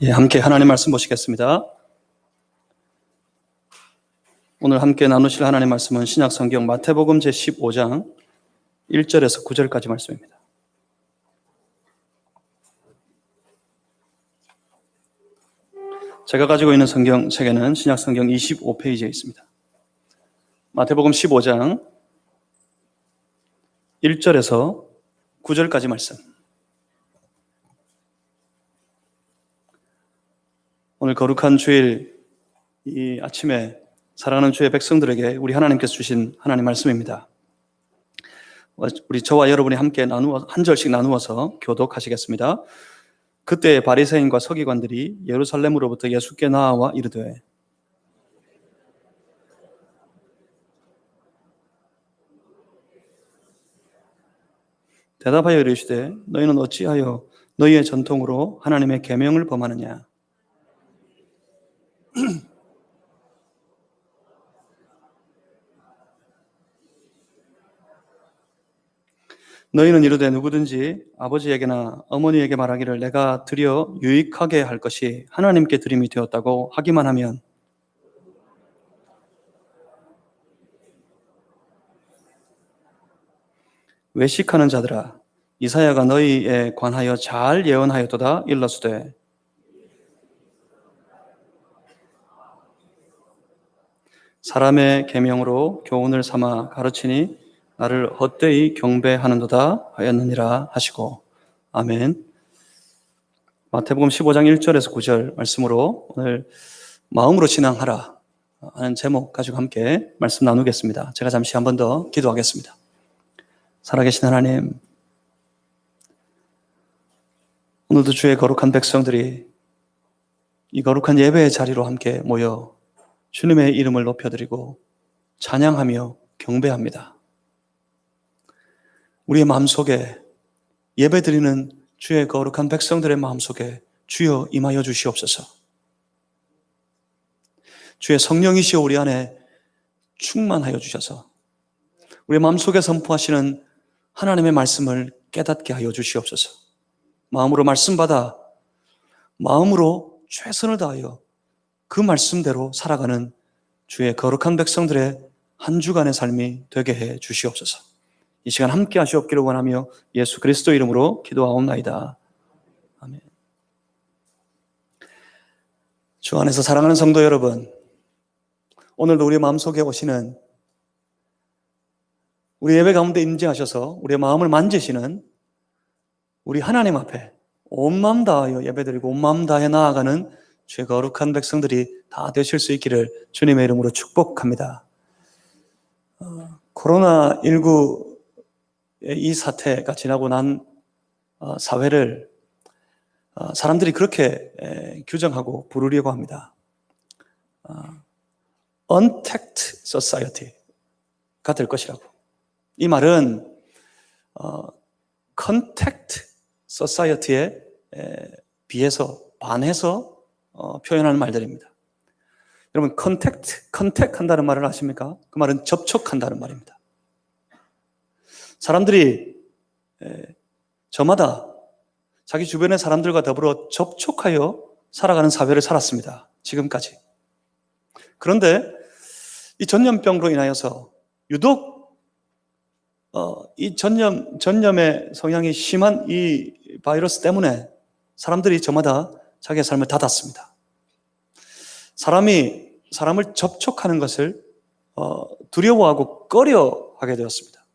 예, 함께 하나님 말씀 보시겠습니다. 오늘 함께 나누실 하나님 말씀은 신약 성경 마태복음 제15장 1절에서 9절까지 말씀입니다. 제가 가지고 있는 성경 책에는 신약 성경 25페이지에 있습니다. 마태복음 15장 1절에서 9절까지 말씀. 오늘 거룩한 주일 이 아침에 사랑하는 주의 백성들에게 우리 하나님께서 주신 하나님 말씀입니다. 우리 저와 여러분이 함께 한 절씩 나누어서 교독하시겠습니다. 그때 바리새인과 서기관들이 예루살렘으로부터 예수께 나와 이르되 대답하여 이르시되 너희는 어찌하여 너희의 전통으로 하나님의 계명을 범하느냐. 너희는 이르되 누구든지 아버지에게나 어머니에게 말하기를 내가 드려 유익하게 할 것이 하나님께 드림이 되었다고 하기만 하면 외식하는 자들아 이사야가 너희에 관하여 잘 예언하였도다 일러스되 사람의 계명으로 교훈을 삼아 가르치니 나를 헛되이 경배하는도다 하였느니라 하시고 아멘. 마태복음 15장 1절에서 9절 말씀으로 오늘 마음으로 신앙하라 하는 제목 가지고 함께 말씀 나누겠습니다. 제가 잠시 한 번 더 기도하겠습니다. 살아계신 하나님, 오늘도 주의 거룩한 백성들이 이 거룩한 예배의 자리로 함께 모여 주님의 이름을 높여드리고 찬양하며 경배합니다. 우리의 마음속에 예배드리는 주의 거룩한 백성들의 마음속에 주여 임하여 주시옵소서. 주의 성령이시여 우리 안에 충만하여 주셔서 우리의 마음속에 선포하시는 하나님의 말씀을 깨닫게 하여 주시옵소서. 마음으로 말씀 받아 마음으로 최선을 다하여 그 말씀대로 살아가는 주의 거룩한 백성들의 한 주간의 삶이 되게 해 주시옵소서. 이 시간 함께 하시옵기를 원하며 예수 그리스도 이름으로 기도하옵나이다. 아멘. 주 안에서 사랑하는 성도 여러분, 오늘도 우리의 마음속에 오시는 우리 예배 가운데 임재하셔서 우리의 마음을 만지시는 우리 하나님 앞에 온 마음 다하여 예배드리고 온 마음 다해 나아가는 주의 거룩한 백성들이 다 되실 수 있기를 주님의 이름으로 축복합니다. 코로나19 이 사태가 지나고 난 사회를 사람들이 그렇게 규정하고 부르려고 합니다. Untact Society가 될 것이라고. 이 말은 Contact Society에 비해서 반해서 표현하는 말들입니다. 여러분 컨택 한다는 말을 아십니까? 그 말은 접촉한다는 말입니다. 사람들이 저마다 자기 주변의 사람들과 더불어 접촉하여 살아가는 사회를 살았습니다. 지금까지. 그런데 이 전염병으로 인하여서 유독 이 전염의 성향이 심한 이 바이러스 때문에 사람들이 저마다 자기의 삶을 닫았습니다. 사람이 사람을 접촉하는 것을 두려워하고 꺼려하게 되었습니다.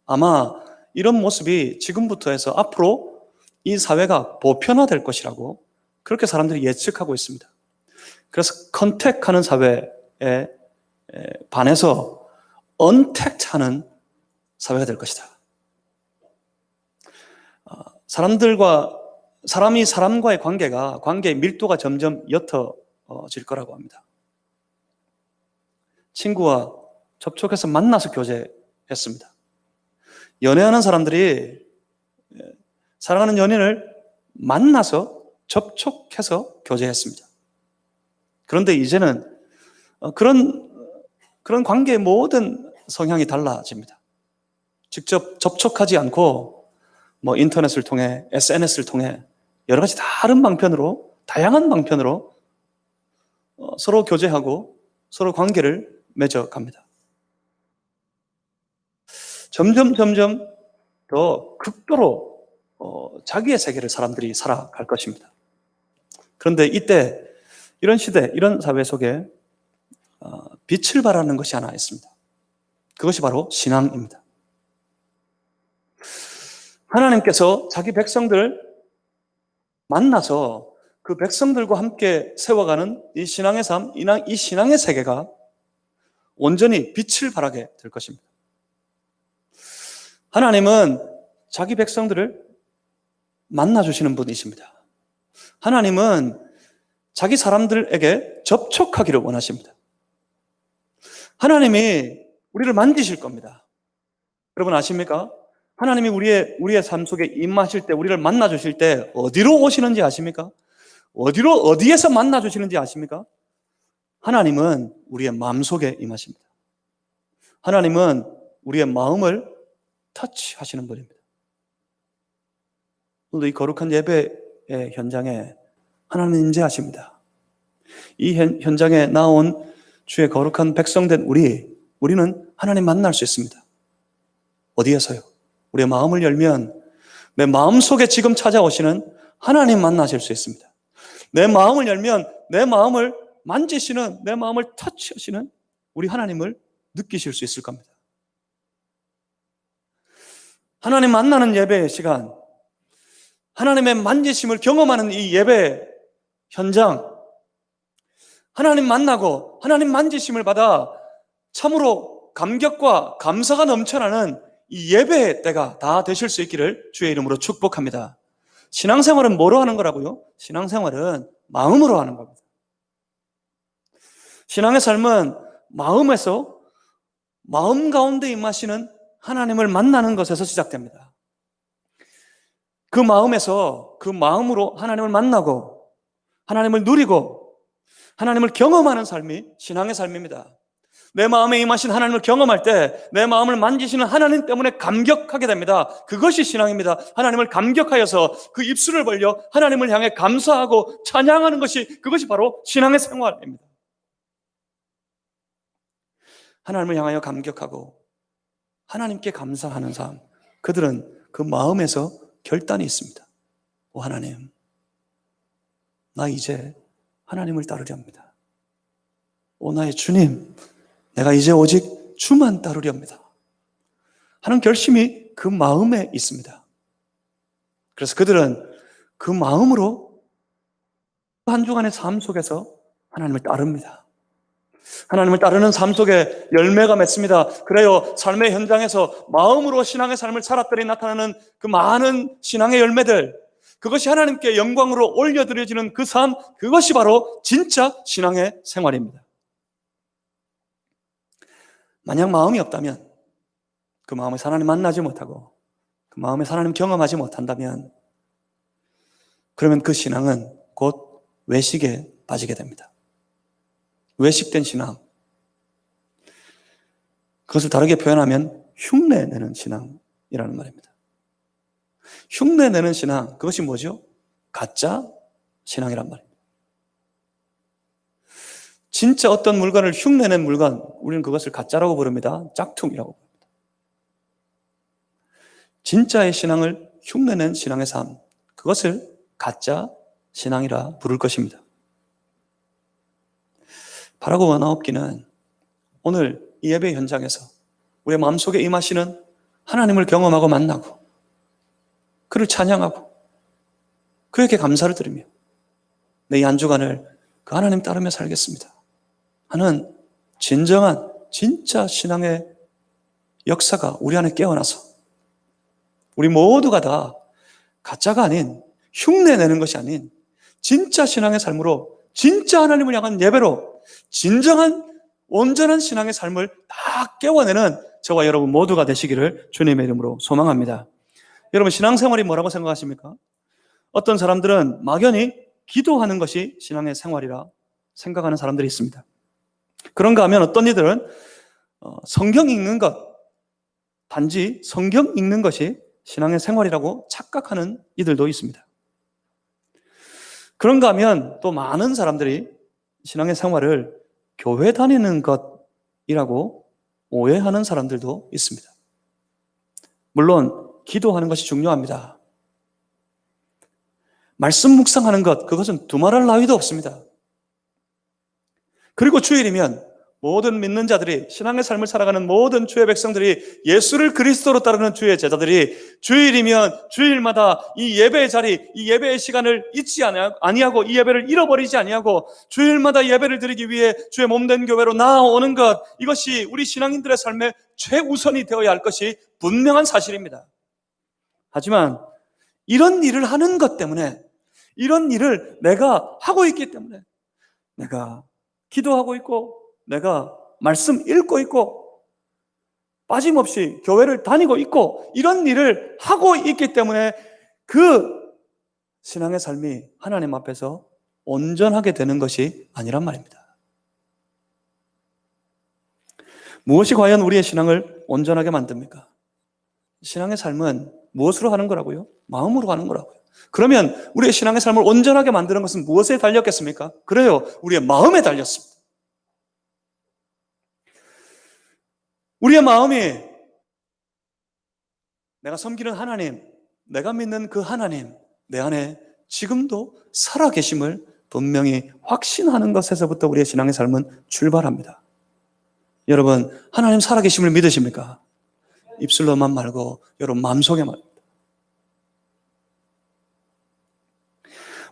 아마 이런 모습이 지금부터 해서 앞으로 이 사회가 보편화될 것이라고 그렇게 사람들이 예측하고 있습니다. 그래서 컨택하는 사회에 반해서 언택트하는 사회가 될 것이다. 사람이 사람과의 관계의 밀도가 점점 옅어질 거라고 합니다. 친구와 접촉해서 만나서 교제했습니다. 연애하는 사람들이 사랑하는 연인을 만나서 접촉해서 교제했습니다. 그런데 이제는 그런 관계의 모든 성향이 달라집니다. 직접 접촉하지 않고 인터넷을 통해, SNS를 통해 여러 가지 다양한 방편으로 서로 교제하고 서로 관계를 맺어갑니다. 점점 더 극도로 자기의 세계를 사람들이 살아갈 것입니다. 그런데 이때 이런 시대, 이런 사회 속에 빛을 발하는 것이 하나 있습니다. 그것이 바로 신앙입니다. 하나님께서 자기 백성들을 만나서 그 백성들과 함께 세워가는 이 신앙의 삶, 이 신앙의 세계가 온전히 빛을 발하게 될 것입니다. 하나님은 자기 백성들을 만나주시는 분이십니다. 하나님은 자기 사람들에게 접촉하기를 원하십니다. 하나님이 우리를 만지실 겁니다. 여러분 아십니까? 하나님이 우리의 삶 속에 임하실 때, 우리를 만나주실 때 어디로 오시는지 아십니까? 어디에서 만나주시는지 아십니까? 하나님은 우리의 마음속에 임하십니다. 하나님은 우리의 마음을 터치하시는 분입니다. 오늘도 이 거룩한 예배의 현장에 하나님은 임재하십니다. 이 현장에 나온 주의 거룩한 백성된 우리는 하나님 만날 수 있습니다. 어디에서요? 우리의 마음을 열면 내 마음속에 지금 찾아오시는 하나님 만나실 수 있습니다. 내 마음을 열면 내 마음을 만지시는, 내 마음을 터치하시는 우리 하나님을 느끼실 수 있을 겁니다. 하나님 만나는 예배의 시간, 하나님의 만지심을 경험하는 이 예배 현장, 하나님 만나고 하나님 만지심을 받아 참으로 감격과 감사가 넘쳐나는 이 예배의 때가 다 되실 수 있기를 주의 이름으로 축복합니다. 신앙생활은 뭐로 하는 거라고요? 신앙생활은 마음으로 하는 겁니다. 신앙의 삶은 마음 가운데 임하시는 하나님을 만나는 것에서 시작됩니다. 그 마음으로 하나님을 만나고 하나님을 누리고 하나님을 경험하는 삶이 신앙의 삶입니다. 내 마음에 임하신 하나님을 경험할 때 내 마음을 만지시는 하나님 때문에 감격하게 됩니다. 그것이 신앙입니다. 하나님을 감격하여서 그 입술을 벌려 하나님을 향해 감사하고 찬양하는 그것이 바로 신앙의 생활입니다. 하나님을 향하여 감격하고 하나님께 감사하는 삶, 그들은 그 마음에서 결단이 있습니다. 오 하나님, 나 이제 하나님을 따르려 합니다. 오 나의 주님, 내가 이제 오직 주만 따르려 합니다 하는 결심이 그 마음에 있습니다. 그래서 그들은 그 마음으로 한 주간의 삶 속에서 하나님을 따릅니다. 하나님을 따르는 삶 속에 열매가 맺습니다. 그래요, 삶의 현장에서 마음으로 신앙의 삶을 살았더니 나타나는 그 많은 신앙의 열매들, 그것이 하나님께 영광으로 올려드려지는 그 삶, 그것이 바로 진짜 신앙의 생활입니다. 만약 마음이 없다면, 그 마음에서 하나님 만나지 못하고 그 마음에서 하나님 경험하지 못한다면, 그러면 그 신앙은 곧 외식에 빠지게 됩니다. 외식된 신앙, 그것을 다르게 표현하면 흉내내는 신앙이라는 말입니다. 흉내내는 신앙, 그것이 뭐죠? 가짜 신앙이란 말입니다. 진짜 어떤 물건을 흉내낸 물건, 우리는 그것을 가짜라고 부릅니다. 짝퉁이라고 부릅니다. 진짜의 신앙을 흉내낸 신앙의 삶, 그것을 가짜 신앙이라 부를 것입니다. 바라고 원하옵기는 오늘 이 예배 현장에서 우리의 마음속에 임하시는 하나님을 경험하고 만나고 그를 찬양하고 그에게 감사를 드리며 내 이 한 주간을 그 하나님 따르며 살겠습니다 하는 진정한 진짜 신앙의 역사가 우리 안에 깨어나서 우리 모두가 다 가짜가 아닌, 흉내내는 것이 아닌 진짜 신앙의 삶으로, 진짜 하나님을 향한 예배로 진정한 온전한 신앙의 삶을 다 깨워내는 저와 여러분 모두가 되시기를 주님의 이름으로 소망합니다. 여러분, 신앙생활이 뭐라고 생각하십니까? 어떤 사람들은 막연히 기도하는 것이 신앙의 생활이라 생각하는 사람들이 있습니다. 그런가 하면 어떤 이들은 성경 읽는 것, 단지 성경 읽는 것이 신앙의 생활이라고 착각하는 이들도 있습니다. 그런가 하면 또 많은 사람들이 신앙의 생활을 교회 다니는 것이라고 오해하는 사람들도 있습니다. 물론 기도하는 것이 중요합니다. 말씀 묵상하는 것, 그것은 두말할 나위도 없습니다. 그리고 주일이면 모든 믿는 자들이, 신앙의 삶을 살아가는 모든 주의 백성들이, 예수를 그리스도로 따르는 주의 제자들이 주일이면 주일마다 이 예배의 자리, 이 예배의 시간을 잊지 아니하고 이 예배를 잃어버리지 아니하고 주일마다 예배를 드리기 위해 주의 몸된 교회로 나아오는 것, 이것이 우리 신앙인들의 삶의 최우선이 되어야 할 것이 분명한 사실입니다. 하지만 이런 일을 하는 것 때문에, 이런 일을 내가 하고 있기 때문에, 내가 기도하고 있고 내가 말씀 읽고 있고 빠짐없이 교회를 다니고 있고 이런 일을 하고 있기 때문에 그 신앙의 삶이 하나님 앞에서 온전하게 되는 것이 아니란 말입니다. 무엇이 과연 우리의 신앙을 온전하게 만듭니까? 신앙의 삶은 무엇으로 하는 거라고요? 마음으로 하는 거라고요. 그러면 우리의 신앙의 삶을 온전하게 만드는 것은 무엇에 달렸겠습니까? 그래요, 우리의 마음에 달렸습니다. 우리의 마음이 내가 섬기는 하나님, 내가 믿는 그 하나님, 내 안에 지금도 살아계심을 분명히 확신하는 것에서부터 우리의 신앙의 삶은 출발합니다. 여러분, 하나님 살아계심을 믿으십니까? 입술로만 말고 여러분 마음속에 말입니다.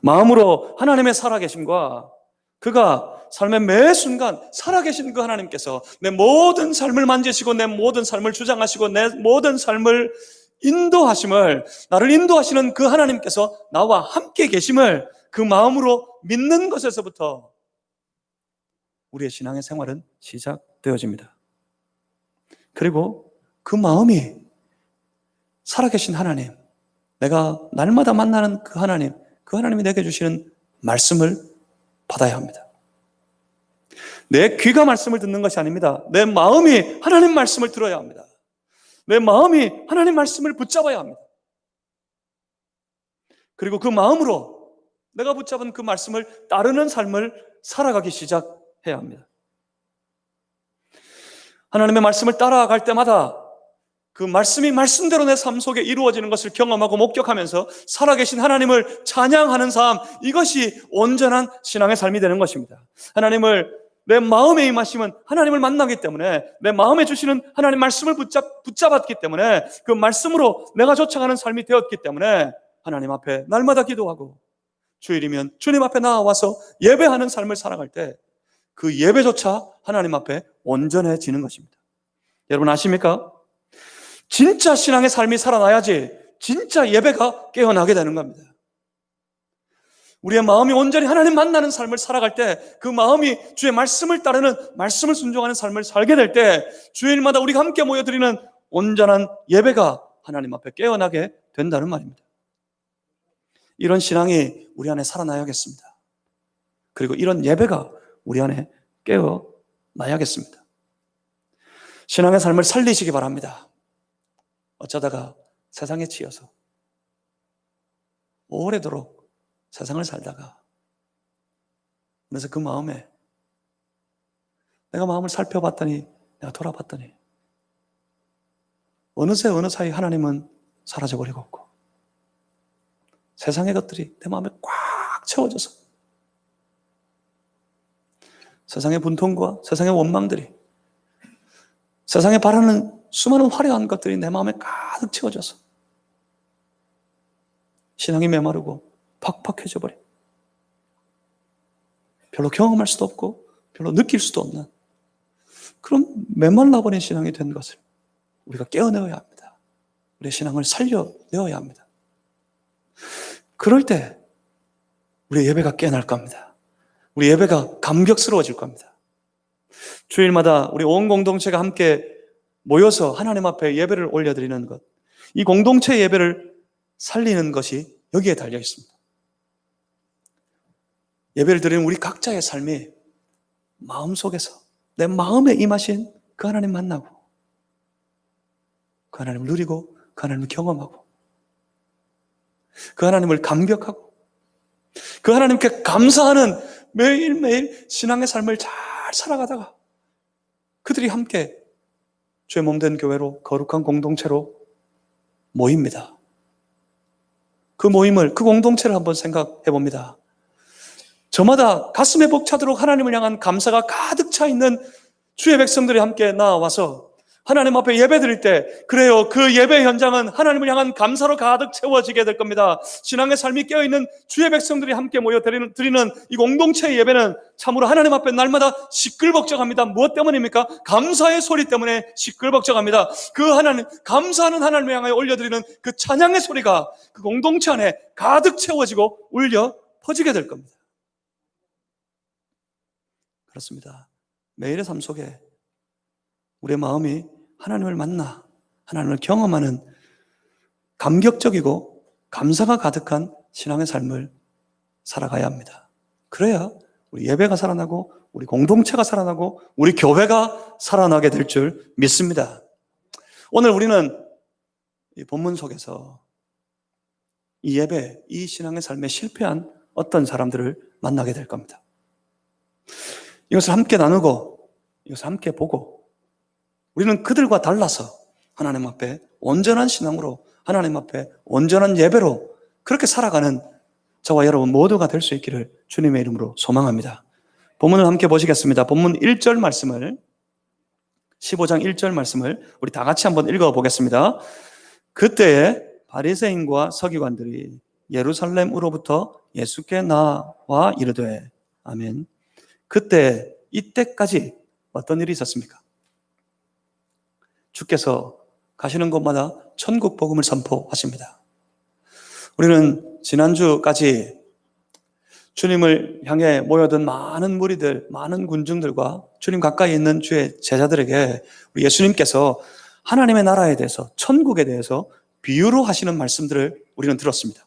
마음으로 하나님의 살아계심과 그가 삶의 매 순간 살아계신 그 하나님께서 내 모든 삶을 만지시고 내 모든 삶을 주장하시고 내 모든 삶을 인도하심을, 나를 인도하시는 그 하나님께서 나와 함께 계심을 그 마음으로 믿는 것에서부터 우리의 신앙의 생활은 시작되어집니다. 그리고 그 마음이 살아계신 하나님, 내가 날마다 만나는 그 하나님이 내게 주시는 말씀을 받아야 합니다. 내 귀가 말씀을 듣는 것이 아닙니다. 내 마음이 하나님 말씀을 들어야 합니다. 내 마음이 하나님 말씀을 붙잡아야 합니다. 그리고 그 마음으로 내가 붙잡은 그 말씀을 따르는 삶을 살아가기 시작해야 합니다. 하나님의 말씀을 따라갈 때마다 그 말씀이 말씀대로 내 삶 속에 이루어지는 것을 경험하고 목격하면서 살아계신 하나님을 찬양하는 삶, 이것이 온전한 신앙의 삶이 되는 것입니다. 하나님을 내 마음에 임하시면 하나님을 만나기 때문에, 내 마음에 주시는 하나님 말씀을 붙잡았기 때문에, 그 말씀으로 내가 쫓아가는 삶이 되었기 때문에 하나님 앞에 날마다 기도하고 주일이면 주님 앞에 나와서 예배하는 삶을 살아갈 때 그 예배조차 하나님 앞에 온전해지는 것입니다. 여러분 아십니까? 진짜 신앙의 삶이 살아나야지 진짜 예배가 깨어나게 되는 겁니다. 우리의 마음이 온전히 하나님 만나는 삶을 살아갈 때, 그 마음이 주의 말씀을 따르는, 말씀을 순종하는 삶을 살게 될 때 주일마다 우리가 함께 모여드리는 온전한 예배가 하나님 앞에 깨어나게 된다는 말입니다. 이런 신앙이 우리 안에 살아나야겠습니다. 그리고 이런 예배가 우리 안에 깨어나야겠습니다. 신앙의 삶을 살리시기 바랍니다. 어쩌다가 세상에 치여서 오래도록 세상을 살다가 그래서 그 마음에 내가 마음을 살펴봤더니, 내가 돌아봤더니 어느새 어느 사이 하나님은 사라져버리고 없고 세상의 것들이 내 마음에 꽉 채워져서 세상의 분통과 세상의 원망들이, 세상에 바라는 수많은 화려한 것들이 내 마음에 가득 채워져서 신앙이 메마르고 팍팍해져 버려. 별로 경험할 수도 없고 별로 느낄 수도 없는 그런 메말라버린 신앙이 된 것을 우리가 깨어내어야 합니다. 우리의 신앙을 살려내어야 합니다. 그럴 때 우리의 예배가 깨어날 겁니다. 우리 예배가 감격스러워질 겁니다. 주일마다 우리 온 공동체가 함께 모여서 하나님 앞에 예배를 올려드리는 것, 이 공동체 예배를 살리는 것이 여기에 달려 있습니다. 예배를 드리는 우리 각자의 삶이 마음속에서 내 마음에 임하신 그 하나님 만나고, 그 하나님을 누리고, 그 하나님을 경험하고, 그 하나님을 감격하고, 그 하나님께 감사하는 매일매일 신앙의 삶을 잘 살아가다가 그들이 함께 주의 몸된 교회로, 거룩한 공동체로 모입니다. 그 모임을, 그 공동체를 한번 생각해 봅니다. 저마다 가슴에 벅차도록 하나님을 향한 감사가 가득 차 있는 주의 백성들이 함께 나와서 하나님 앞에 예배 드릴 때, 그래요, 그 예배 현장은 하나님을 향한 감사로 가득 채워지게 될 겁니다. 신앙의 삶이 깨어있는 주의 백성들이 함께 모여 드리는 이 공동체의 예배는 참으로 하나님 앞에 날마다 시끌벅적합니다. 무엇 때문입니까? 감사의 소리 때문에 시끌벅적합니다. 그 하나님, 감사하는 하나님을 향하여 올려드리는 그 찬양의 소리가 그 공동체 안에 가득 채워지고 울려 퍼지게 될 겁니다. 그렇습니다. 매일의 삶 속에 우리의 마음이 하나님을 만나 하나님을 경험하는 감격적이고 감사가 가득한 신앙의 삶을 살아가야 합니다. 그래야 우리 예배가 살아나고 우리 공동체가 살아나고 우리 교회가 살아나게 될 줄 믿습니다. 오늘 우리는 이 본문 속에서 이 예배, 이 신앙의 삶에 실패한 어떤 사람들을 만나게 될 겁니다. 이것을 함께 나누고 이것을 함께 보고 우리는 그들과 달라서 하나님 앞에 온전한 신앙으로, 하나님 앞에 온전한 예배로 그렇게 살아가는 저와 여러분 모두가 될 수 있기를 주님의 이름으로 소망합니다. 본문을 함께 보시겠습니다. 본문 1절 말씀을, 15장 1절 말씀을 우리 다 같이 한번 읽어보겠습니다. 그때에 바리새인과 서기관들이 예루살렘으로부터 예수께 나와 이르되, 아멘. 그때 이때까지 어떤 일이 있었습니까? 주께서 가시는 곳마다 천국 복음을 선포하십니다. 우리는 지난주까지 주님을 향해 모여든 많은 무리들, 많은 군중들과 주님 가까이 있는 주의 제자들에게 우리 예수님께서 하나님의 나라에 대해서, 천국에 대해서 비유로 하시는 말씀들을 우리는 들었습니다.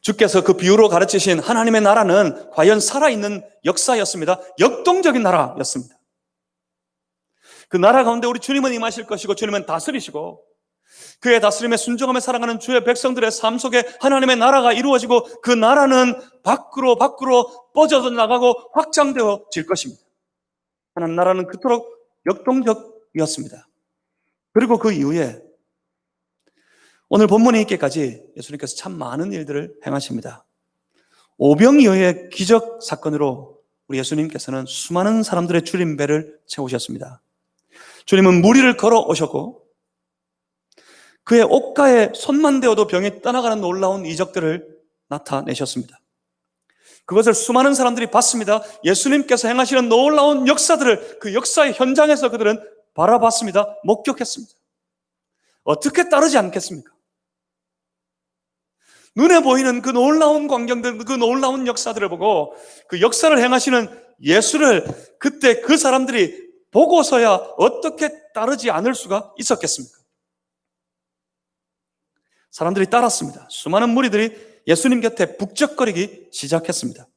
주께서 그 비유로 가르치신 하나님의 나라는 과연 살아있는 역사였습니다. 역동적인 나라였습니다. 그 나라 가운데 우리 주님은 임하실 것이고 주님은 다스리시고 그의 다스림에 순종하며 살아가는 주의 백성들의 삶 속에 하나님의 나라가 이루어지고 그 나라는 밖으로 뻗어져 나가고 확장되어질 것입니다. 하나님 나라는 그토록 역동적이었습니다. 그리고 그 이후에 오늘 본문에 있기까지 예수님께서 참 많은 일들을 행하십니다. 오병이어의 기적 사건으로 우리 예수님께서는 수많은 사람들의 줄임배를 채우셨습니다. 주님은 무리를 걸어 오셨고 그의 옷가에 손만 대어도 병이 떠나가는 놀라운 이적들을 나타내셨습니다. 그것을 수많은 사람들이 봤습니다. 예수님께서 행하시는 놀라운 역사들을 그 역사의 현장에서 그들은 바라봤습니다. 목격했습니다. 어떻게 따르지 않겠습니까? 눈에 보이는 그 놀라운 광경들, 그 놀라운 역사들을 보고 그 역사를 행하시는 예수를 그때 그 사람들이 보고서야 어떻게 따르지 않을 수가 있었겠습니까? 사람들이 따랐습니다. 수많은 무리들이 예수님 곁에 북적거리기 시작했습니다.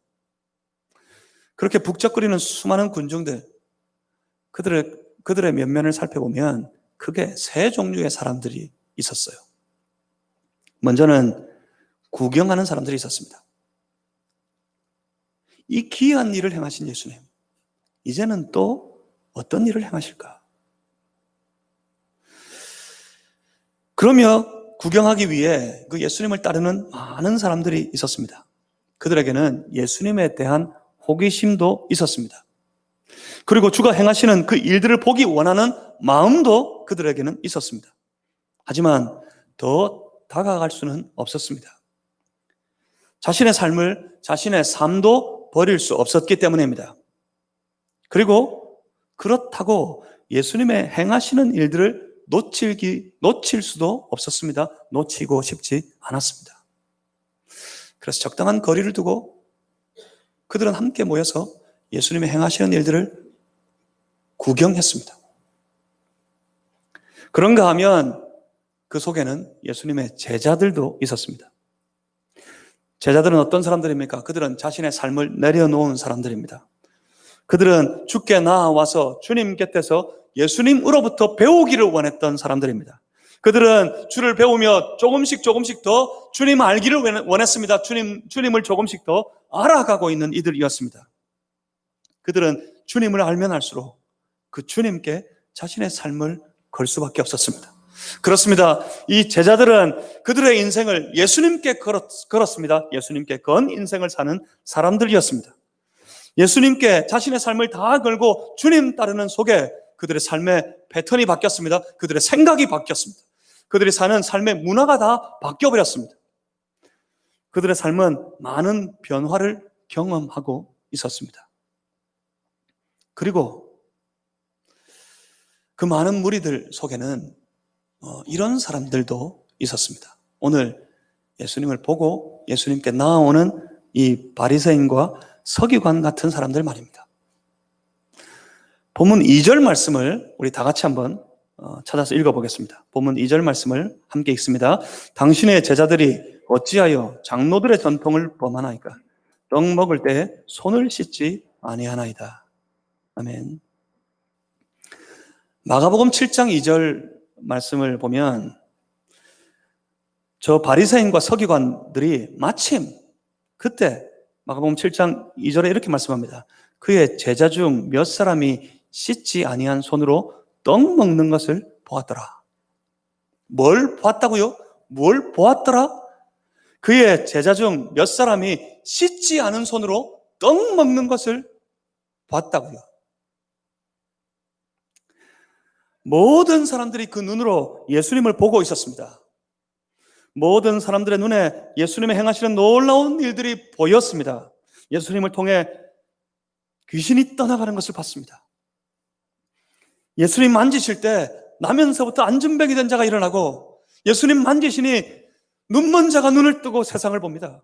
그렇게 북적거리는 수많은 군중들, 그들의 면면을 살펴보면 크게 세 종류의 사람들이 있었어요. 먼저는 구경하는 사람들이 있었습니다. 이 기이한 일을 행하신 예수님, 이제는 또 어떤 일을 행하실까? 그러며 구경하기 위해 그 예수님을 따르는 많은 사람들이 있었습니다. 그들에게는 예수님에 대한 호기심도 있었습니다. 그리고 주가 행하시는 그 일들을 보기 원하는 마음도 그들에게는 있었습니다. 하지만 더 다가갈 수는 없었습니다. 자신의 삶도 버릴 수 없었기 때문입니다. 그리고 그렇다고 예수님의 행하시는 일들을 놓칠 수도 없었습니다. 놓치고 싶지 않았습니다. 그래서 적당한 거리를 두고 그들은 함께 모여서 예수님의 행하시는 일들을 구경했습니다. 그런가 하면 그 속에는 예수님의 제자들도 있었습니다. 제자들은 어떤 사람들입니까? 그들은 자신의 삶을 내려놓은 사람들입니다. 그들은 주께 나와서 주님 곁에서 예수님으로부터 배우기를 원했던 사람들입니다. 그들은 주를 배우며 조금씩 더 주님 알기를 원했습니다. 주님을 조금씩 더 알아가고 있는 이들이었습니다. 그들은 주님을 알면 알수록 그 주님께 자신의 삶을 걸 수밖에 없었습니다. 그렇습니다. 이 제자들은 그들의 인생을 예수님께 걸었습니다. 예수님께 건 인생을 사는 사람들이었습니다. 예수님께 자신의 삶을 다 걸고 주님 따르는 속에 그들의 삶의 패턴이 바뀌었습니다. 그들의 생각이 바뀌었습니다. 그들이 사는 삶의 문화가 다 바뀌어버렸습니다. 그들의 삶은 많은 변화를 경험하고 있었습니다. 그리고 그 많은 무리들 속에는 이런 사람들도 있었습니다. 오늘 예수님을 보고 예수님께 나아오는 이 바리새인과 서기관 같은 사람들 말입니다. 본문 2절 말씀을 우리 다 같이 한번 찾아서 읽어보겠습니다. 본문 2절 말씀을 함께 읽습니다. 당신의 제자들이 어찌하여 장로들의 전통을 범하나이까? 떡 먹을 때 손을 씻지 아니하나이다. 아멘. 마가복음 7장 2절 말씀을 보면 저 바리새인과 서기관들이 마침 그때 마가복음 7장 2절에 이렇게 말씀합니다. 그의 제자 중 몇 사람이 씻지 아니한 손으로 떡 먹는 것을 보았더라. 뭘 보았다고요? 뭘 보았더라? 그의 제자 중 몇 사람이 씻지 않은 손으로 떡 먹는 것을 봤다고요. 모든 사람들이 그 눈으로 예수님을 보고 있었습니다. 모든 사람들의 눈에 예수님의 행하시는 놀라운 일들이 보였습니다. 예수님을 통해 귀신이 떠나가는 것을 봤습니다. 예수님 만지실 때 나면서부터 안진병이 된 자가 일어나고, 예수님 만지시니 눈먼 자가 눈을 뜨고 세상을 봅니다.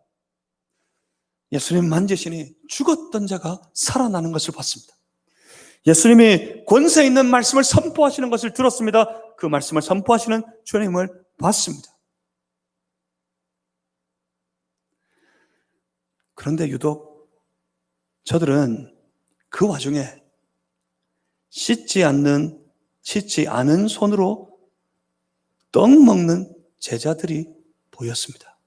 예수님 만지시니 죽었던 자가 살아나는 것을 봤습니다. 예수님이 권세 있는 말씀을 선포하시는 것을 들었습니다. 그 말씀을 선포하시는 주님을 봤습니다. 그런데 유독 저들은 그 와중에 씻지 않은 손으로 떡 먹는 제자들이 보였습니다.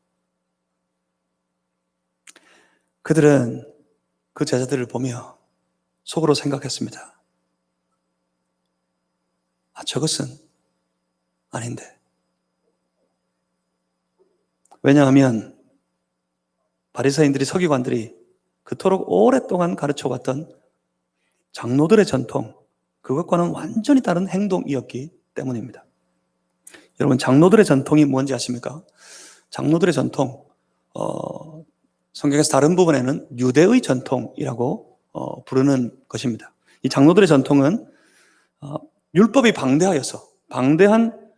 그들은 그 제자들을 보며 속으로 생각했습니다. 저것은 아닌데. 왜냐하면 바리새인들이, 서기관들이 그토록 오랫동안 가르쳐왔던 장로들의 전통, 그것과는 완전히 다른 행동이었기 때문입니다. 여러분, 장로들의 전통이 뭔지 아십니까? 장로들의 전통, 성경에서 다른 부분에는 유대의 전통이라고 부르는 것입니다. 이 장로들의 전통은 율법이 방대한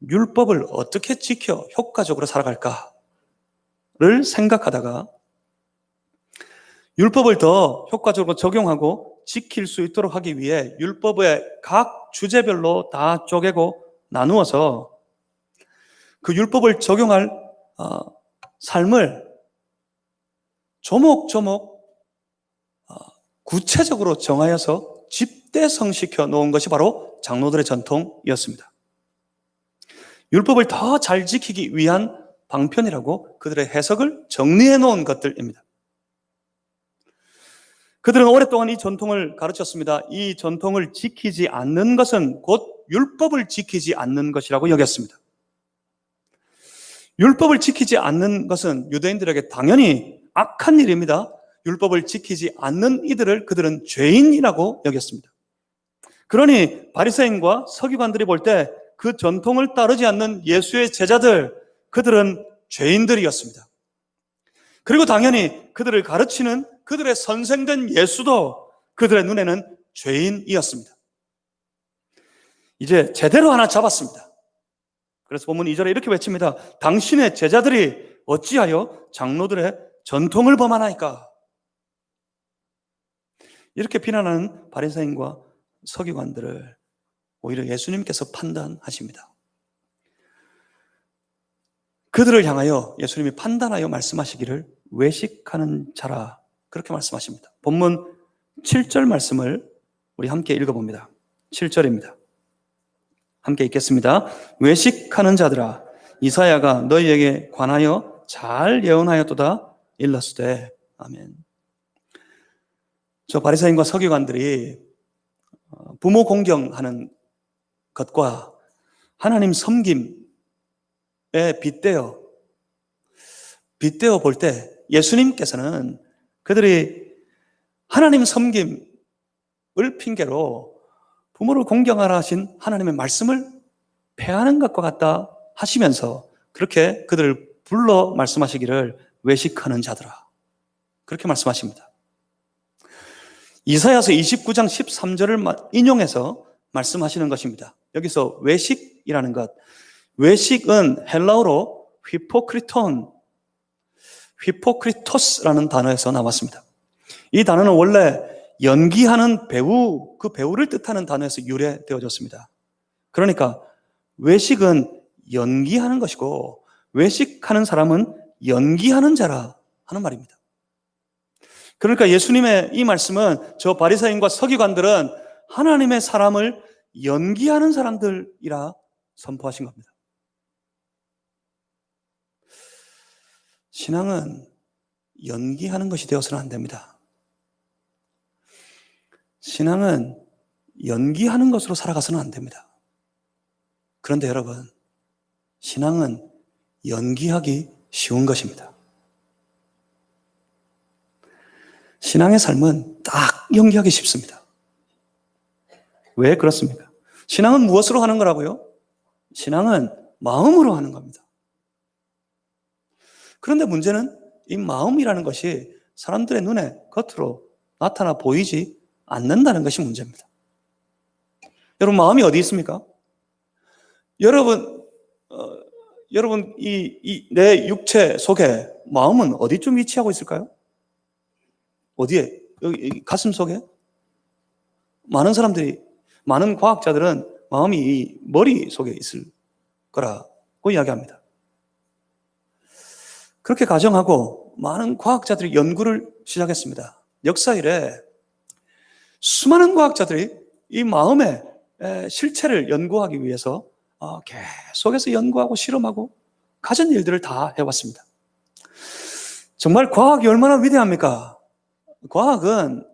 율법을 어떻게 지켜 효과적으로 살아갈까를 생각하다가 율법을 더 효과적으로 적용하고 지킬 수 있도록 하기 위해 율법의 각 주제별로 다 쪼개고 나누어서 그 율법을 적용할 삶을 조목조목 구체적으로 정하여서 집대성시켜 놓은 것이 바로 장로들의 전통이었습니다. 율법을 더 잘 지키기 위한 방편이라고 그들의 해석을 정리해 놓은 것들입니다. 그들은 오랫동안 이 전통을 가르쳤습니다. 이 전통을 지키지 않는 것은 곧 율법을 지키지 않는 것이라고 여겼습니다. 율법을 지키지 않는 것은 유대인들에게 당연히 악한 일입니다. 율법을 지키지 않는 이들을 그들은 죄인이라고 여겼습니다. 그러니 바리새인과 서기관들이 볼 때 그 전통을 따르지 않는 예수의 제자들, 그들은 죄인들이었습니다. 그리고 당연히 그들을 가르치는 그들의 선생된 예수도 그들의 눈에는 죄인이었습니다. 이제 제대로 하나 잡았습니다. 그래서 본문 2절에 이렇게 외칩니다. 당신의 제자들이 어찌하여 장로들의 전통을 범하나이까? 이렇게 비난하는 바리새인과 서기관들을 오히려 예수님께서 판단하십니다. 그들을 향하여 예수님이 판단하여 말씀하시기를 외식하는 자라, 그렇게 말씀하십니다. 본문 7절 말씀을 우리 함께 읽어봅니다. 7절입니다. 함께 읽겠습니다. 외식하는 자들아, 이사야가 너희에게 관하여 잘 예언하였도다 일렀으되. 아멘. 저 바리새인과 서기관들이 부모 공경하는 것과 하나님 섬김에 빗대어 볼 때 예수님께서는 그들이 하나님 섬김을 핑계로 부모를 공경하라 하신 하나님의 말씀을 폐하는 것과 같다 하시면서 그렇게 그들을 불러 말씀하시기를 외식하는 자들아, 그렇게 말씀하십니다. 이사야서 29장 13절을 인용해서 말씀하시는 것입니다. 여기서 외식이라는 것, 외식은 헬라어로 휘포크리토스라는 단어에서 나왔습니다. 이 단어는 원래 연기하는 배우, 그 배우를 뜻하는 단어에서 유래되어졌습니다. 그러니까 외식은 연기하는 것이고 외식하는 사람은 연기하는 자라 하는 말입니다. 그러니까 예수님의 이 말씀은 저 바리새인과 서기관들은 하나님의 사람을 연기하는 사람들이라 선포하신 겁니다. 신앙은 연기하는 것이 되어서는 안 됩니다. 신앙은 연기하는 것으로 살아가서는 안 됩니다. 그런데 여러분, 신앙은 연기하기 쉬운 것입니다. 신앙의 삶은 딱 연기하기 쉽습니다. 왜 그렇습니까? 신앙은 무엇으로 하는 거라고요? 신앙은 마음으로 하는 겁니다. 그런데 문제는 이 마음이라는 것이 사람들의 눈에 겉으로 나타나 보이지 않는다는 것이 문제입니다. 여러분, 마음이 어디 있습니까? 여러분 내 육체 속에 마음은 어디쯤 위치하고 있을까요? 어디에? 여기 가슴 속에? 많은 과학자들은 마음이 이 머리 속에 있을 거라고 이야기합니다. 그렇게 가정하고 많은 과학자들이 연구를 시작했습니다. 역사 이래 수많은 과학자들이 이 마음의 실체를 연구하기 위해서 계속해서 연구하고 실험하고 가진 일들을 다 해왔습니다. 정말 과학이 얼마나 위대합니까? 과학은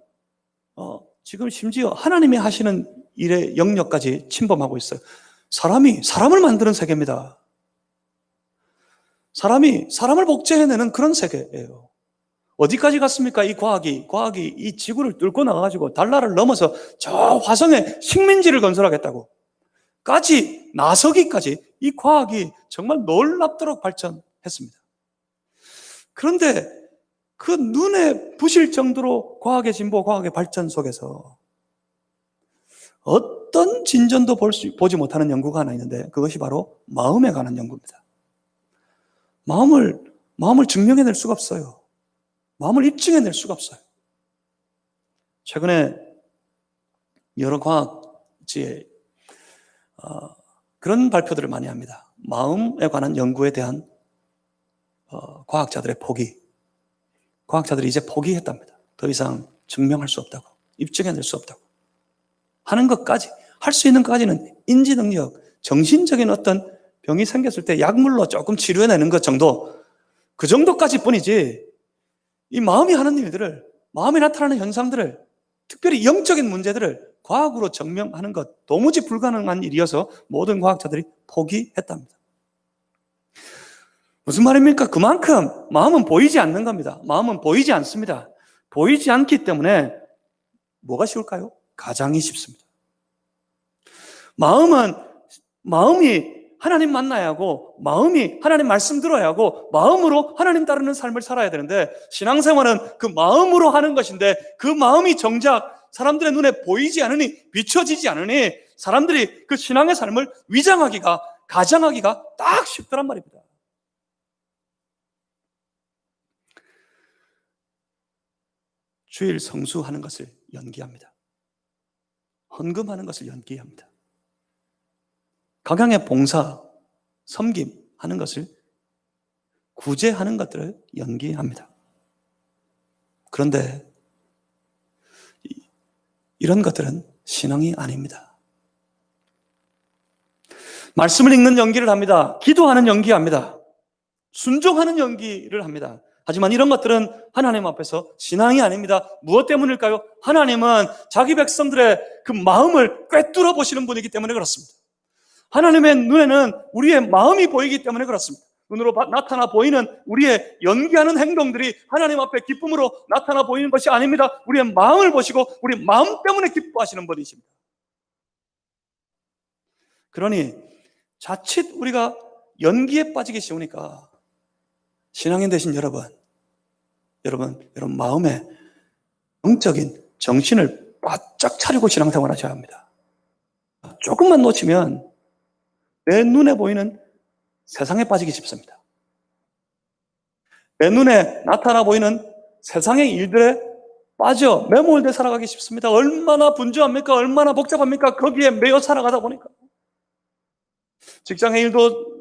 지금 심지어 하나님이 하시는 일의 영역까지 침범하고 있어요. 사람을 만드는 세계입니다. 사람을 복제해내는 그런 세계예요. 어디까지 갔습니까? 이 과학이 이 지구를 뚫고 나가가지고 달나라를 넘어서 저 화성에 식민지를 건설하겠다고 나서기까지 이 과학이 정말 놀랍도록 발전했습니다. 그런데 그 눈에 부실 정도로 과학의 진보, 과학의 발전 속에서 어떤 진전도 보지 못하는 연구가 하나 있는데 그것이 바로 마음에 관한 연구입니다. 마음을 증명해낼 수가 없어요. 마음을 입증해낼 수가 없어요. 최근에 여러 과학지에 그런 발표들을 많이 합니다. 마음에 관한 연구에 대한 과학자들의 과학자들이 이제 포기했답니다. 더 이상 증명할 수 없다고, 입증해낼 수 없다고. 하는 것까지, 할 수 있는 것까지는 인지 능력, 정신적인 어떤 병이 생겼을 때 약물로 조금 치료해내는 것 정도, 그 정도까지 뿐이지 이 마음이 하는 일들을, 마음에 나타나는 현상들을, 특별히 영적인 문제들을 과학으로 증명하는 것 도무지 불가능한 일이어서 모든 과학자들이 포기했답니다. 무슨 말입니까? 그만큼 마음은 보이지 않는 겁니다. 마음은 보이지 않습니다. 보이지 않기 때문에 뭐가 쉬울까요? 가장이 쉽습니다. 마음이 하나님 만나야 하고, 마음이 하나님 말씀 들어야 하고, 마음으로 하나님 따르는 삶을 살아야 되는데, 신앙생활은 그 마음으로 하는 것인데, 그 마음이 정작 사람들의 눈에 보이지 않으니, 비춰지지 않으니, 사람들이 그 신앙의 삶을 가장하기가 딱 쉽더란 말입니다. 주일 성수하는 것을 연기합니다. 헌금하는 것을 연기합니다. 각양의 봉사, 섬김 하는 것을, 구제하는 것들을 연기합니다. 그런데 이런 것들은 신앙이 아닙니다. 말씀을 읽는 연기를 합니다. 기도하는 연기합니다. 순종하는 연기를 합니다. 하지만 이런 것들은 하나님 앞에서 신앙이 아닙니다. 무엇 때문일까요? 하나님은 자기 백성들의 그 마음을 꿰뚫어 보시는 분이기 때문에 그렇습니다. 하나님의 눈에는 우리의 마음이 보이기 때문에 그렇습니다. 눈으로 나타나 보이는 우리의 연기하는 행동들이 하나님 앞에 기쁨으로 나타나 보이는 것이 아닙니다. 우리의 마음을 보시고 우리 마음 때문에 기뻐하시는 분이십니다. 그러니 자칫 우리가 연기에 빠지기 쉬우니까 신앙인 되신 여러분 마음에 영적인 정신을 바짝 차리고 신앙생활 하셔야 합니다. 조금만 놓치면 내 눈에 보이는 세상에 빠지기 쉽습니다. 내 눈에 나타나 보이는 세상의 일들에 빠져 매몰돼 살아가기 쉽습니다. 얼마나 분주합니까? 얼마나 복잡합니까? 거기에 매여 살아가다 보니까 직장의 일도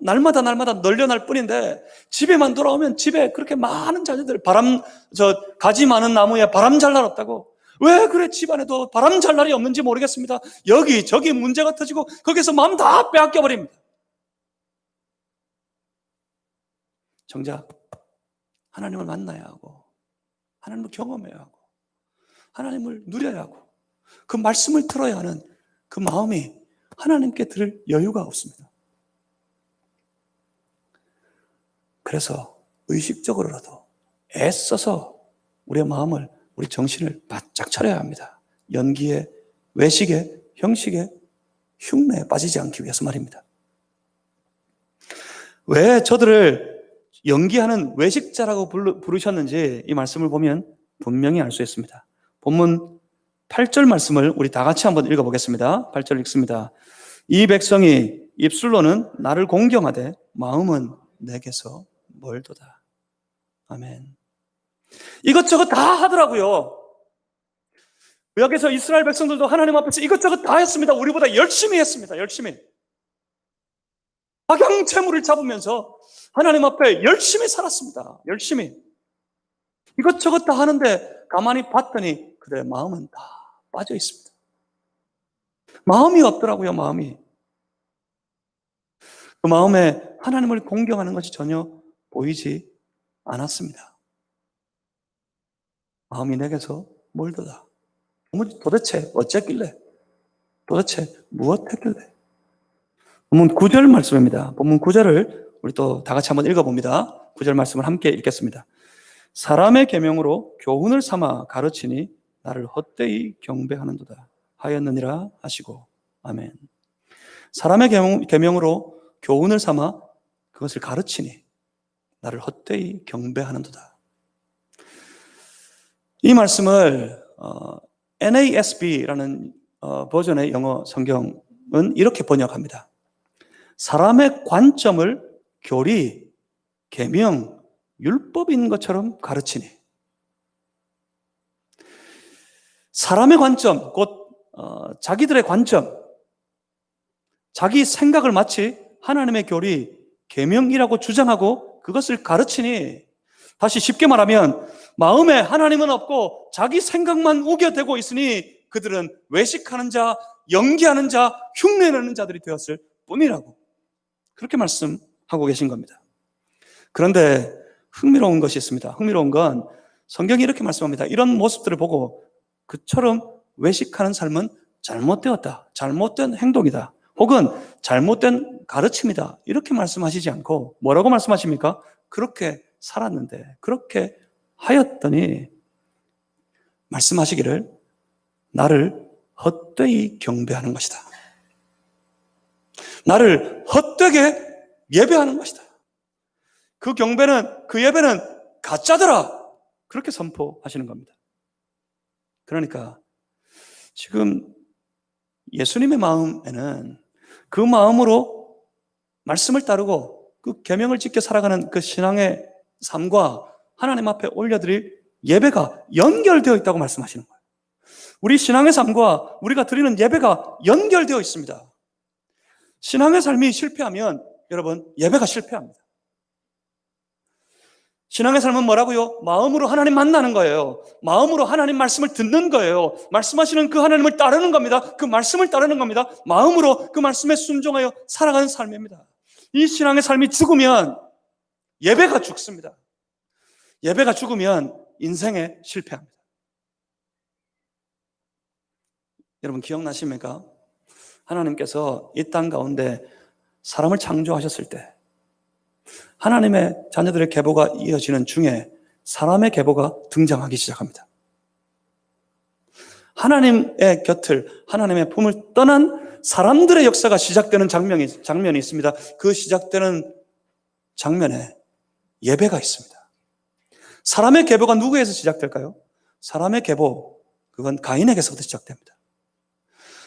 날마다 널려날 뿐인데 집에만 돌아오면 집에 그렇게 많은 자녀들 가지 많은 나무에 바람 잘 날 없다고. 왜 그래 집안에도 바람 잘 날이 없는지 모르겠습니다. 여기저기 문제가 터지고 거기서 마음 다 빼앗겨 버립니다. 정작 하나님을 만나야 하고 하나님을 경험해야 하고 하나님을 누려야 하고 그 말씀을 들어야 하는 그 마음이 하나님께 들을 여유가 없습니다. 그래서 의식적으로라도 애써서 우리의 마음을, 우리 정신을 바짝 차려야 합니다. 연기에, 외식에, 형식에, 흉내에 빠지지 않기 위해서 말입니다. 왜 저들을 연기하는 외식자라고 부르셨는지 이 말씀을 보면 분명히 알 수 있습니다. 본문 8절 말씀을 우리 다 같이 한번 읽어보겠습니다. 8절 읽습니다. 이 백성이 입술로는 나를 공경하되 마음은 내게서 멀도다. 아멘. 이것저것 다 하더라고요. 여기서 이스라엘 백성들도 하나님 앞에서 이것저것 다 했습니다. 우리보다 열심히 했습니다. 열심히. 박양채물을 잡으면서 하나님 앞에 열심히 살았습니다. 열심히. 이것저것 다 하는데 가만히 봤더니 그들의 마음은 다 빠져 있습니다. 마음이 없더라고요. 마음이. 그 마음에 하나님을 공경하는 것이 전혀 보이지 않았습니다. 마음이 내게서 멀도다. 도대체 어쨌길래? 도대체 무엇했길래? 본문 9절 말씀입니다. 본문 9절을 우리 또 다 같이 한번 읽어봅니다. 9절 말씀을 함께 읽겠습니다. 사람의 계명으로 교훈을 삼아 가르치니 나를 헛되이 경배하는도다 하였느니라 하시고. 아멘. 사람의 계명으로 교훈을 삼아 그것을 가르치니 나를 헛되이 경배하는도다. 이 말씀을 NASB라는 버전의 영어 성경은 이렇게 번역합니다. 사람의 관점을 교리, 계명, 율법인 것처럼 가르치니. 사람의 관점, 곧 자기들의 관점, 자기 생각을 마치 하나님의 교리, 계명이라고 주장하고 그것을 가르치니, 다시 쉽게 말하면 마음에 하나님은 없고 자기 생각만 우겨대고 있으니 그들은 외식하는 자, 연기하는 자, 흉내내는 자들이 되었을 뿐이라고 그렇게 말씀하고 계신 겁니다. 그런데 흥미로운 것이 있습니다. 흥미로운 건 성경이 이렇게 말씀합니다. 이런 모습들을 보고 그처럼 외식하는 삶은 잘못되었다, 잘못된 행동이다, 혹은 잘못된 가르침이다, 이렇게 말씀하시지 않고 뭐라고 말씀하십니까? 그렇게 살았는데, 그렇게 하였더니 말씀하시기를 나를 헛되이 경배하는 것이다, 나를 헛되게 예배하는 것이다, 그 경배는, 그 예배는 가짜더라, 그렇게 선포하시는 겁니다. 그러니까 지금 예수님의 마음에는 그 마음으로 말씀을 따르고 그 계명을 지켜 살아가는 그 신앙의 삶과 하나님 앞에 올려드릴 예배가 연결되어 있다고 말씀하시는 거예요. 우리 신앙의 삶과 우리가 드리는 예배가 연결되어 있습니다. 신앙의 삶이 실패하면 여러분 예배가 실패합니다. 신앙의 삶은 뭐라고요? 마음으로 하나님 만나는 거예요. 마음으로 하나님 말씀을 듣는 거예요. 말씀하시는 그 하나님을 따르는 겁니다. 그 말씀을 따르는 겁니다. 마음으로 그 말씀에 순종하여 살아가는 삶입니다. 이 신앙의 삶이 죽으면 예배가 죽습니다. 예배가 죽으면 인생에 실패합니다. 여러분 기억나십니까? 하나님께서 이 땅 가운데 사람을 창조하셨을 때 하나님의 자녀들의 계보가 이어지는 중에 사람의 계보가 등장하기 시작합니다. 하나님의 곁을, 하나님의 품을 떠난 사람들의 역사가 시작되는 장면이 있습니다. 그 시작되는 장면에 예배가 있습니다. 사람의 계보가 누구에서 시작될까요? 사람의 계보, 그건 가인에게서부터 시작됩니다.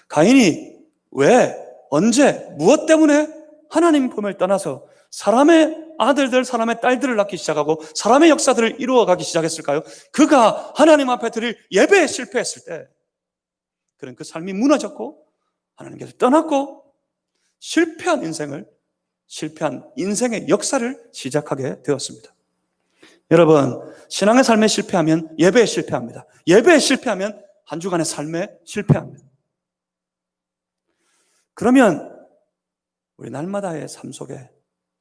가인이 왜, 언제, 무엇 때문에 하나님 품을 떠나서 사람의 아들들, 사람의 딸들을 낳기 시작하고 사람의 역사들을 이루어가기 시작했을까요? 그가 하나님 앞에 드릴 예배에 실패했을 때 그런 그 삶이 무너졌고 하나님께서 떠났고 실패한 인생의 역사를 시작하게 되었습니다. 여러분, 신앙의 삶에 실패하면 예배에 실패합니다. 예배에 실패하면 한 주간의 삶에 실패합니다. 그러면 우리 날마다의 삶 속에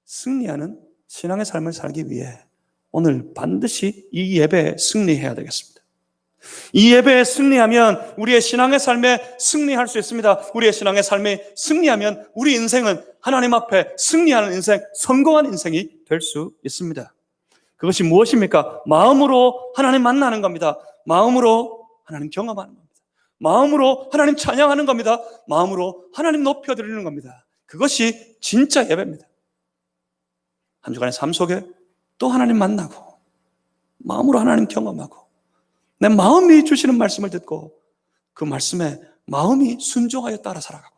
승리하는 신앙의 삶을 살기 위해 오늘 반드시 이 예배에 승리해야 되겠습니다. 이 예배에 승리하면 우리의 신앙의 삶에 승리할 수 있습니다. 우리의 신앙의 삶에 승리하면 우리 인생은 하나님 앞에 승리하는 인생, 성공한 인생이 될 수 있습니다. 그것이 무엇입니까? 마음으로 하나님 만나는 겁니다. 마음으로 하나님 경험하는 겁니다. 마음으로 하나님 찬양하는 겁니다. 마음으로 하나님 높여드리는 겁니다. 그것이 진짜 예배입니다. 한 주간의 삶 속에 또 하나님 만나고 마음으로 하나님 경험하고 내 마음이 주시는 말씀을 듣고 그 말씀에 마음이 순종하여 따라 살아가고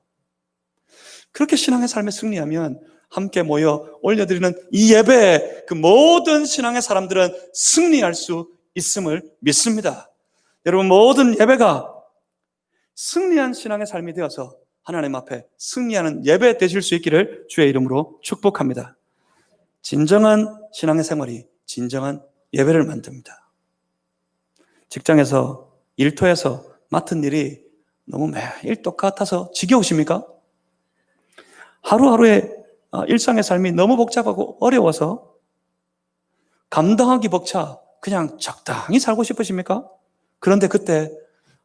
그렇게 신앙의 삶에 승리하면 함께 모여 올려드리는 이 예배에 그 모든 신앙의 사람들은 승리할 수 있음을 믿습니다. 여러분, 모든 예배가 승리한 신앙의 삶이 되어서 하나님 앞에 승리하는 예배 되실 수 있기를 주의 이름으로 축복합니다. 진정한 신앙의 생활이 진정한 예배를 만듭니다. 직장에서, 일터에서 맡은 일이 너무 매일 똑같아서 지겨우십니까? 하루하루의 일상의 삶이 너무 복잡하고 어려워서 감당하기 벅차 그냥 적당히 살고 싶으십니까? 그런데 그때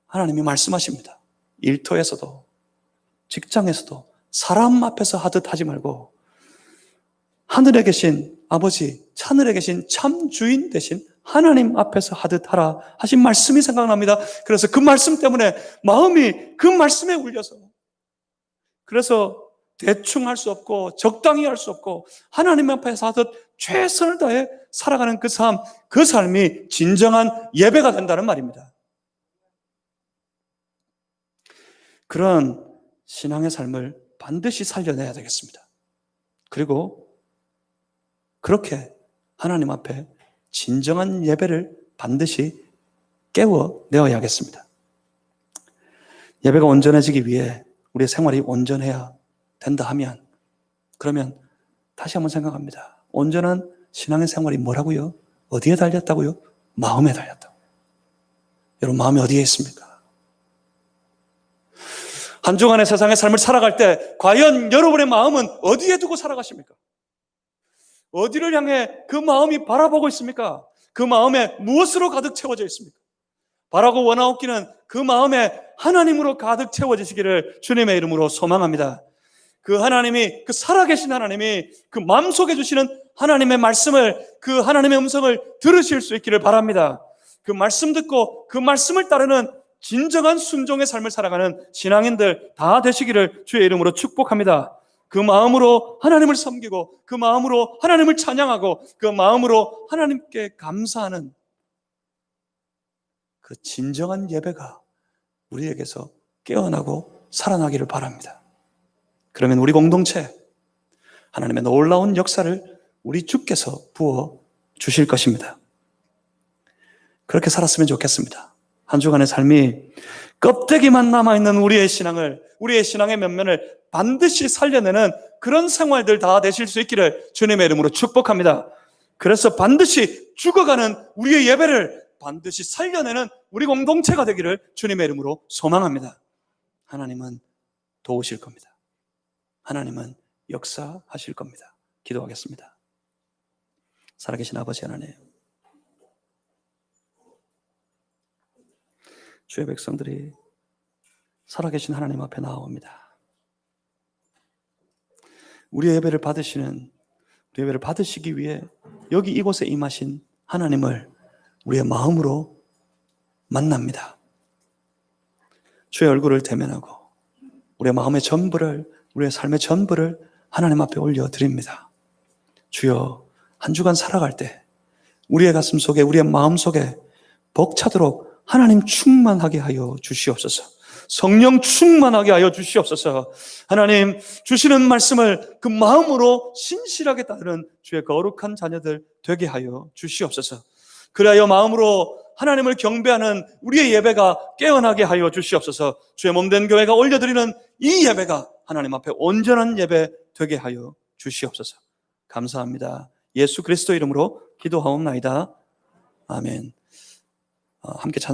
하나님이 말씀하십니다. 일터에서도 직장에서도 사람 앞에서 하듯 하지 말고 하늘에 계신 아버지, 하늘에 계신 참 주인 되신 하나님 앞에서 하듯 하라 하신 말씀이 생각납니다. 그래서 그 말씀 때문에 마음이 그 말씀에 울려서 그래서 대충 할 수 없고 적당히 할 수 없고 하나님 앞에서 하듯 최선을 다해 살아가는 그 삶, 그 삶이 진정한 예배가 된다는 말입니다. 그런 신앙의 삶을 반드시 살려내야 되겠습니다. 그리고 그렇게 하나님 앞에 진정한 예배를 반드시 깨워내어야겠습니다. 예배가 온전해지기 위해 우리의 생활이 온전해야 된다 하면 그러면 다시 한번 생각합니다. 온전한 신앙의 생활이 뭐라고요? 어디에 달렸다고요? 마음에 달렸다고. 여러분, 마음이 어디에 있습니까? 한 주간의 세상의 삶을 살아갈 때 과연 여러분의 마음은 어디에 두고 살아가십니까? 어디를 향해 그 마음이 바라보고 있습니까? 그 마음에 무엇으로 가득 채워져 있습니까? 바라고 원하옵기는 그 마음에 하나님으로 가득 채워지시기를 주님의 이름으로 소망합니다. 그 하나님이, 그 살아계신 하나님이 그 마음속에 주시는 하나님의 말씀을, 그 하나님의 음성을 들으실 수 있기를 바랍니다. 그 말씀 듣고 그 말씀을 따르는 진정한 순종의 삶을 살아가는 신앙인들 다 되시기를 주의 이름으로 축복합니다. 그 마음으로 하나님을 섬기고 그 마음으로 하나님을 찬양하고 그 마음으로 하나님께 감사하는 그 진정한 예배가 우리에게서 깨어나고 살아나기를 바랍니다. 그러면 우리 공동체 하나님의 놀라운 역사를 우리 주께서 부어 주실 것입니다. 그렇게 살았으면 좋겠습니다. 한 주간의 삶이 껍데기만 남아있는 우리의 신앙을, 우리의 신앙의 면면을 반드시 살려내는 그런 생활들 다 되실 수 있기를 주님의 이름으로 축복합니다. 그래서 반드시 죽어가는 우리의 예배를 반드시 살려내는 우리 공동체가 되기를 주님의 이름으로 소망합니다. 하나님은 도우실 겁니다. 하나님은 역사하실 겁니다. 기도하겠습니다. 살아계신 아버지 하나님, 주의 백성들이 살아계신 하나님 앞에 나아옵니다. 우리의 예배를 받으시기 위해 여기 이곳에 임하신 하나님을 우리의 마음으로 만납니다. 주의 얼굴을 대면하고 우리의 마음의 전부를, 우리의 삶의 전부를 하나님 앞에 올려드립니다. 주여, 한 주간 살아갈 때 우리의 가슴 속에, 우리의 마음 속에 벅차도록 하나님 충만하게 하여 주시옵소서. 성령 충만하게 하여 주시옵소서. 하나님 주시는 말씀을 그 마음으로 신실하게 따르는 주의 거룩한 자녀들 되게 하여 주시옵소서. 그리하여 마음으로 하나님을 경배하는 우리의 예배가 깨어나게 하여 주시옵소서. 주의 몸된 교회가 올려드리는 이 예배가 하나님 앞에 온전한 예배 되게 하여 주시옵소서. 감사합니다. 예수 그리스도 이름으로 기도하옵나이다. 아멘. 함께 찬양